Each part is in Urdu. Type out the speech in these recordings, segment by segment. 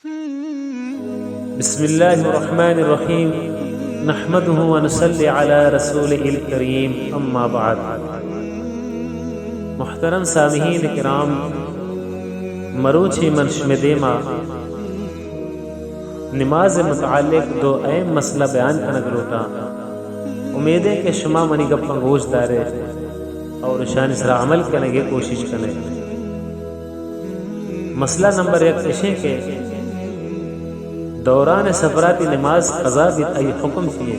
بسم اللہ الرحمن الرحیم نحمده ونصلی علی رسولہ الکریم اما بعد۔ محترم سامعین کرام، مروچی منشم دیما نماز متعلق دو اہم مسئلہ بیان کنگ لوٹا۔ امید ہے کہ شما منی گپاں گوش دارے اور شان سرا عمل کرنے کی کوشش کرنے۔ مسئلہ نمبر 1 اشیں کہ دوران سفراتی نماز قضا بھی ای حکم کیے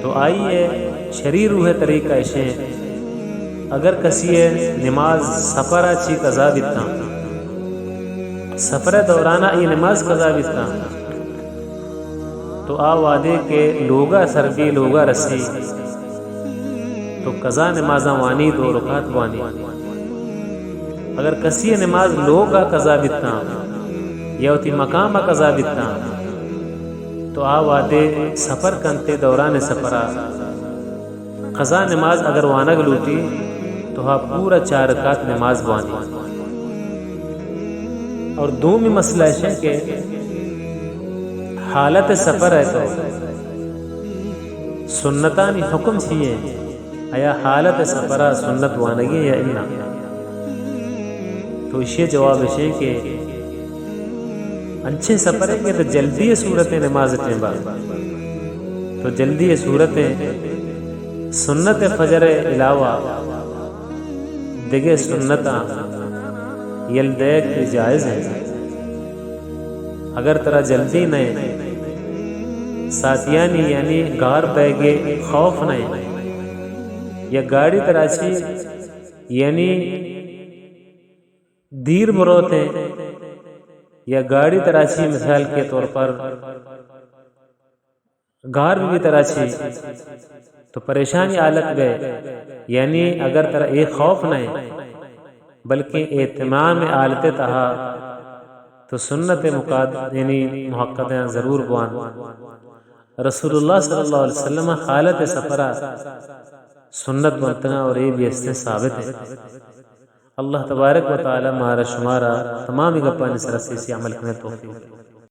تو آئیے شرعی روح طریقہ اشیں اگر کسی نماز سفرہ چی قضا بیتا سفر دورانہ ای نماز قضا بیتا تو آ وعدے کے لوگا سربی لوگا رسی تو قضا نمازاں وانی 2 رکعت وانی۔ اگر کسی نماز لوگا قضا بیتا یا اتی مقام قضا بیتا تو آ وعدے سفر کنتے دوران سفرہ قضا نماز اگر وانگ لوٹی تو ہاں پورا 4 رکعت نماز وانی۔ اور دومی مسئلہ ہے کہ حالت سفر ہے تو سنتانی حکم چاہیے آیا حالت سفرہ سنت وانگی یا انا؟ تو اسی جواب ہے کہ انچے سفر ہے کہ تو جلدی صورت نماز ٹیمبا تو جلدی صورت سنت فجر علاوہ دیگے سنتاں یلدیک کی جائز ہے۔ اگر ترا جلدی نہیں ساتھیانی یعنی گار بیگے خوف نہیں یا گاڑی تراچی یعنی دیر مروتے یا گاڑی تراچی مثال کے طور پر گار بھی تراچی تو پریشانی حالت گئے یعنی اگر ترا ایک خوف نہیں بلکہ اہتمام حالت تہا تو سنت یعنی محققہ ضرور بوان۔ رسول اللہ صلی اللہ علیہ وسلم حالت سفرہ سنت بنتنا اور یہ بھی اس سے ثابت ہے۔ اللہ تبارک و تعالی مارا شمارا تمام گپانی سرسی سے عمل کرنے توفیق۔